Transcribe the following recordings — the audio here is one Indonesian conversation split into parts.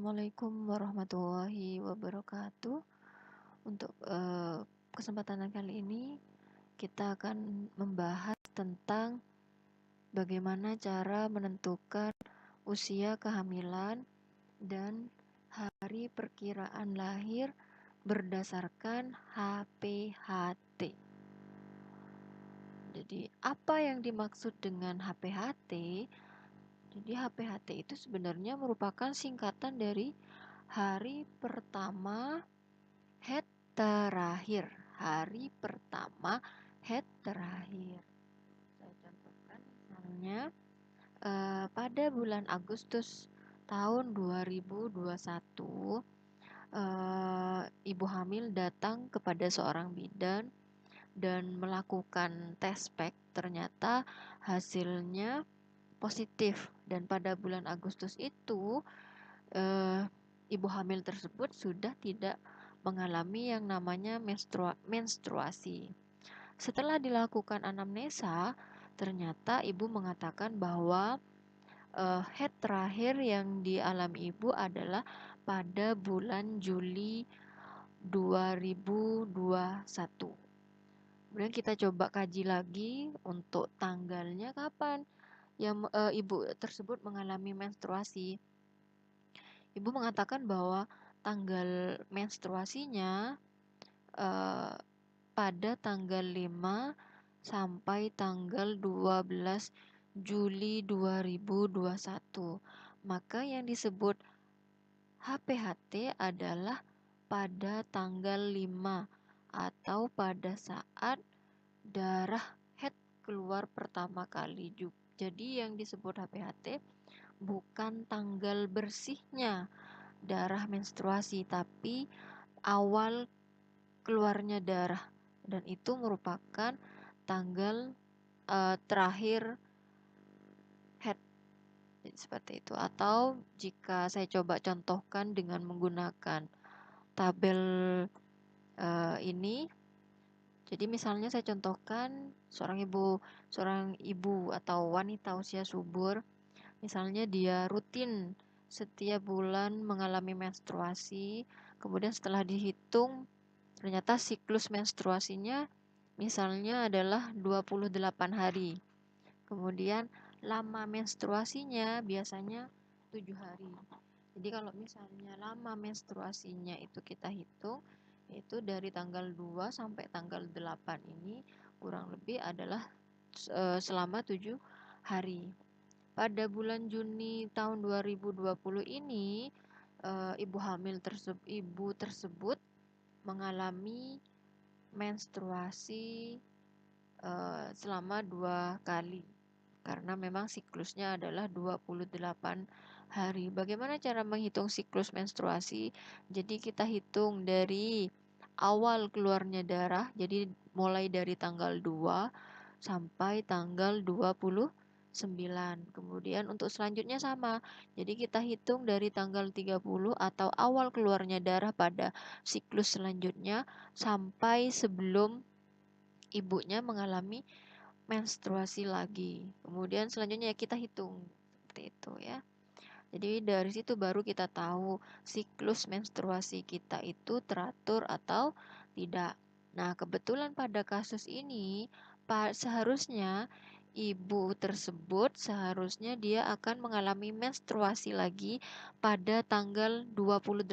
Assalamualaikum warahmatullahi wabarakatuh. Untuk kesempatan kali ini kita akan membahas tentang bagaimana cara menentukan usia kehamilan dan hari perkiraan lahir berdasarkan HPHT. Jadi, apa yang dimaksud dengan HPHT? Jadi HPHT itu sebenarnya merupakan singkatan dari hari pertama head terakhir. Hari pertama head terakhir. Saya contohkan misalnya pada bulan Agustus tahun 2021 ibu hamil datang kepada seorang bidan dan melakukan tes pack. Ternyata hasilnya positif, dan pada bulan Agustus itu ibu hamil tersebut sudah tidak mengalami yang namanya menstruasi. Setelah dilakukan anamnesa, ternyata ibu mengatakan bahwa head terakhir yang dialami ibu adalah pada bulan Juli 2021. Kemudian kita coba kaji lagi untuk tanggalnya kapan yang ibu tersebut mengalami menstruasi. Ibu mengatakan bahwa tanggal menstruasinya pada tanggal 5 sampai tanggal 12 Juli 2021. Maka yang disebut HPHT adalah pada tanggal 5 atau pada saat darah head keluar pertama kali. Jadi yang disebut HPHT bukan tanggal bersihnya darah menstruasi, tapi awal keluarnya darah, dan itu merupakan tanggal terakhir head. Jadi seperti itu. Atau jika saya coba contohkan dengan menggunakan tabel ini, jadi misalnya saya contohkan seorang ibu atau wanita usia subur. Misalnya dia rutin setiap bulan mengalami menstruasi, kemudian setelah dihitung ternyata siklus menstruasinya misalnya adalah 28 hari. Kemudian lama menstruasinya biasanya 7 hari. Jadi kalau misalnya lama menstruasinya itu kita hitung, yaitu dari tanggal 2 sampai tanggal 8 ini kurang lebih adalah selama 7 hari. Pada bulan Juni tahun 2020 ini, ibu tersebut mengalami menstruasi selama 2 kali, karena memang siklusnya adalah 28 hari. Bagaimana cara menghitung siklus menstruasi? Jadi kita hitung dari awal keluarnya darah, jadi mulai dari tanggal 2 sampai tanggal 29. Kemudian untuk selanjutnya sama. Jadi kita hitung dari tanggal 30 atau awal keluarnya darah pada siklus selanjutnya sampai sebelum ibunya mengalami menstruasi lagi. Kemudian selanjutnya kita hitung seperti itu ya. Jadi dari situ baru kita tahu siklus menstruasi kita itu teratur atau tidak. Nah, kebetulan pada kasus ini seharusnya ibu tersebut dia akan mengalami menstruasi lagi pada tanggal 28.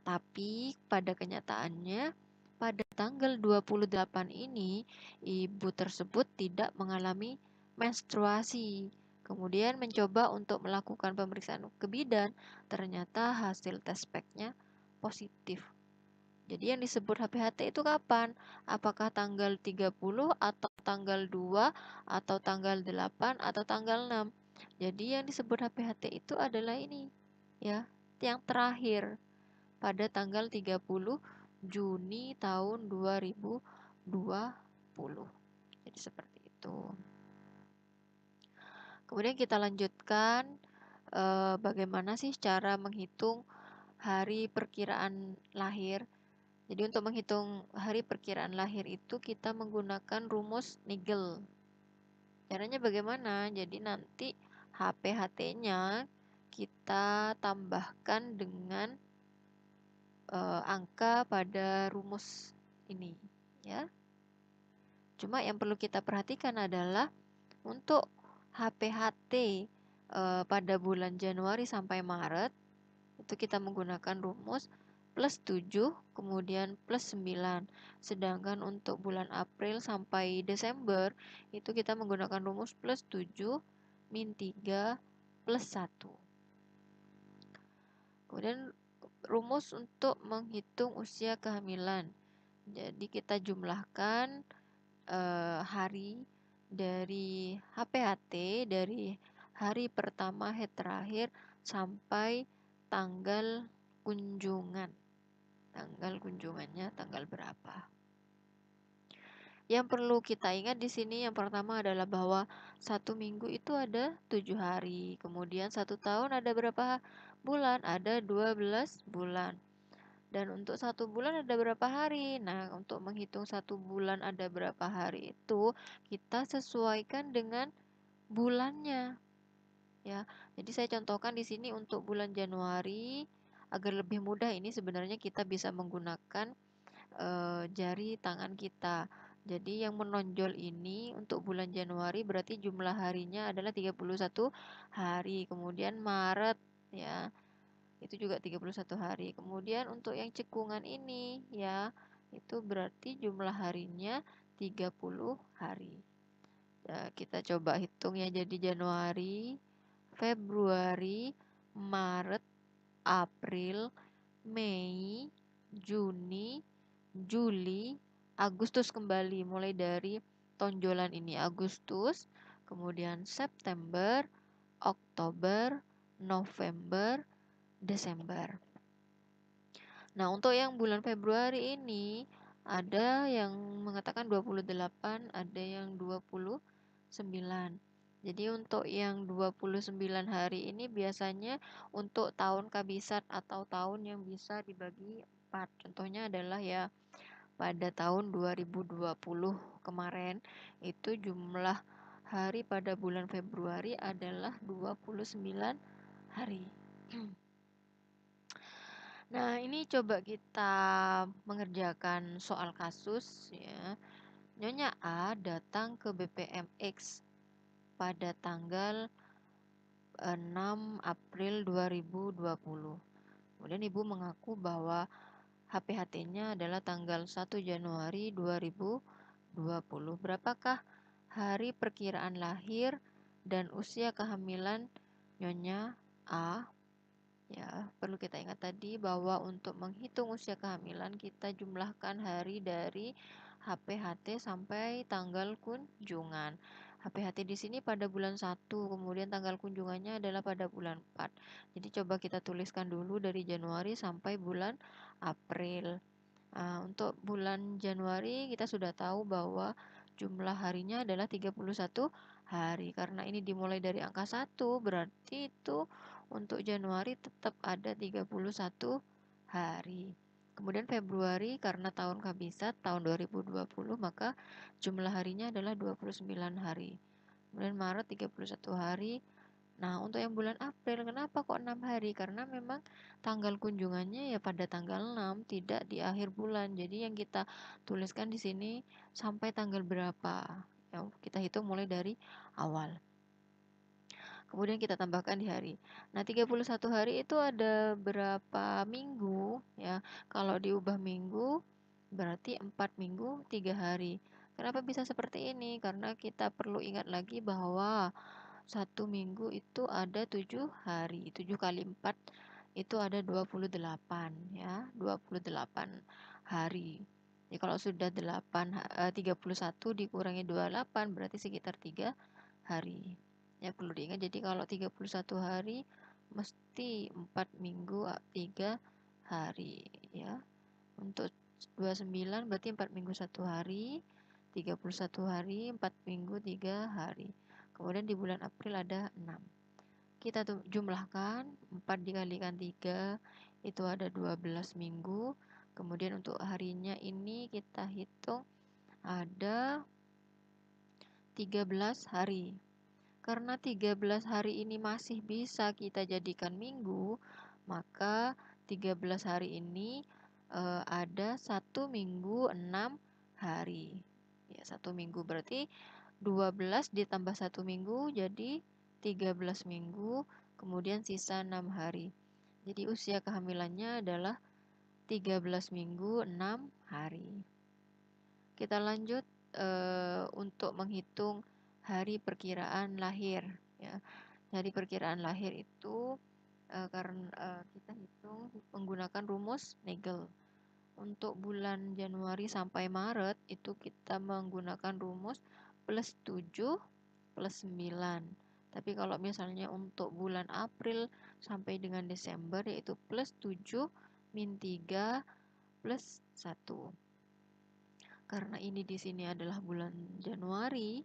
Tapi pada kenyataannya pada tanggal 28 ini ibu tersebut tidak mengalami menstruasi. Kemudian mencoba untuk melakukan pemeriksaan ke bidan, ternyata hasil tes pack-nya positif. Jadi yang disebut HPHT itu kapan? Apakah tanggal 30 atau tanggal 2 atau tanggal 8 atau tanggal 6? Jadi yang disebut HPHT itu adalah ini ya, yang terakhir pada tanggal 30 Juni tahun 2020. Jadi seperti itu. Kemudian kita lanjutkan bagaimana sih cara menghitung hari perkiraan lahir. Jadi untuk menghitung hari perkiraan lahir itu kita menggunakan rumus Nigel. Caranya bagaimana? Jadi nanti HPHT-nya kita tambahkan dengan angka pada rumus ini, ya. Cuma yang perlu kita perhatikan adalah untuk HPHT pada bulan Januari sampai Maret itu kita menggunakan rumus plus 7 kemudian plus 9. Sedangkan untuk bulan April sampai Desember itu kita menggunakan rumus plus 7 min 3 plus 1. Kemudian rumus untuk menghitung usia kehamilan. Jadi kita jumlahkan hari dari HPHT dari hari pertama head terakhir sampai tanggal kunjungan. Tanggal kunjungannya tanggal berapa? Yang perlu kita ingat di sini yang pertama adalah bahwa 1 minggu itu ada 7 hari. Kemudian 1 tahun ada berapa bulan? Ada 12 bulan. Dan untuk 1 bulan ada berapa hari? Nah, untuk menghitung 1 bulan ada berapa hari itu kita sesuaikan dengan bulannya. Ya, jadi saya contohkan di sini untuk bulan Januari agar lebih mudah ini sebenarnya kita bisa menggunakan jari tangan kita. Jadi yang menonjol ini untuk bulan Januari berarti jumlah harinya adalah 31 hari. Kemudian Maret ya, itu juga 31 hari. Kemudian untuk yang cekungan ini ya, itu berarti jumlah harinya 30 hari. Ya, kita coba hitung ya, jadi Januari, Februari, Maret, April, Mei, Juni, Juli, Agustus kembali mulai dari tonjolan ini Agustus, kemudian September, Oktober, November, Desember. Nah, untuk yang bulan Februari ini ada yang mengatakan 28, ada yang 29. Jadi untuk yang 29 hari ini biasanya untuk tahun kabisat atau tahun yang bisa dibagi 4. Contohnya adalah ya pada tahun 2020 kemarin itu jumlah hari pada bulan Februari adalah 29 hari. Nah, ini coba kita mengerjakan soal kasus ya. Nyonya A datang ke BPMX pada tanggal 6 April 2020. Kemudian Ibu mengaku bahwa HPHT-nya adalah tanggal 1 Januari 2020. Berapakah hari perkiraan lahir dan usia kehamilan Nyonya A? Ya, perlu kita ingat tadi bahwa untuk menghitung usia kehamilan kita jumlahkan hari dari HPHT sampai tanggal kunjungan. HPHT di sini pada bulan 1, kemudian tanggal kunjungannya adalah pada bulan 4. Jadi coba kita tuliskan dulu dari Januari sampai bulan April. Untuk bulan Januari kita sudah tahu bahwa jumlah harinya adalah 31 hari. Karena ini dimulai dari angka 1, berarti itu untuk Januari tetap ada 31 hari. Kemudian Februari karena tahun kabisat tahun 2020 maka jumlah harinya adalah 29 hari. Kemudian Maret 31 hari. Nah, untuk yang bulan April, kenapa kok 6 hari? Karena memang tanggal kunjungannya ya pada tanggal 6, tidak di akhir bulan. Jadi yang kita tuliskan di sini sampai tanggal berapa. Ya, kita hitung mulai dari awal. Kemudian kita tambahkan di hari. Nah, 31 hari itu ada berapa minggu? Ya, kalau diubah minggu, berarti 4 minggu, 3 hari. Kenapa bisa seperti ini? Karena kita perlu ingat lagi bahwa 1 minggu itu ada 7 hari. 7 kali 4 itu ada 28 ya, 28 hari. Jadi kalau sudah 31 dikurangi 28 berarti sekitar 3 hari. Ya perlu diingat, jadi kalau 31 hari mesti 4 minggu 3 hari ya. Untuk 29 berarti 4 minggu 1 hari, 31 hari, 4 minggu 3 hari. Kemudian di bulan April ada 6. Kita jumlahkan 4 dikalikan 3 itu ada 12 minggu. Kemudian untuk harinya ini kita hitung ada 13 hari. Karena 13 hari ini masih bisa kita jadikan minggu, maka 13 hari ini ada 1 minggu 6 hari. Ya, 1 minggu berarti 12 ditambah 1 minggu jadi 13 minggu, kemudian sisa 6 hari. Jadi usia kehamilannya adalah 13 minggu 6 hari. Kita lanjut untuk menghitung hari perkiraan lahir, ya. Hari perkiraan lahir itu karena kita hitung menggunakan rumus Nagel. Untuk bulan Januari sampai Maret itu kita menggunakan rumus plus 7 plus 9. Tapi kalau misalnya untuk bulan April sampai dengan Desember yaitu plus 7 min 3 plus 1. Karena ini di sini adalah bulan Januari,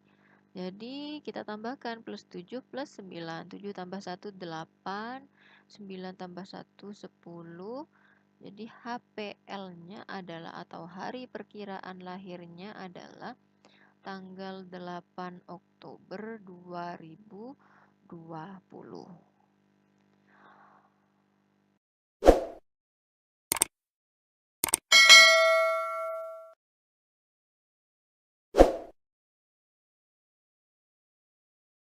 jadi kita tambahkan plus 7 plus 9. 7 tambah 1 8, 9 tambah 1 10. Jadi HPL-nya adalah atau hari perkiraan lahirnya adalah tanggal 8 Oktober 2020.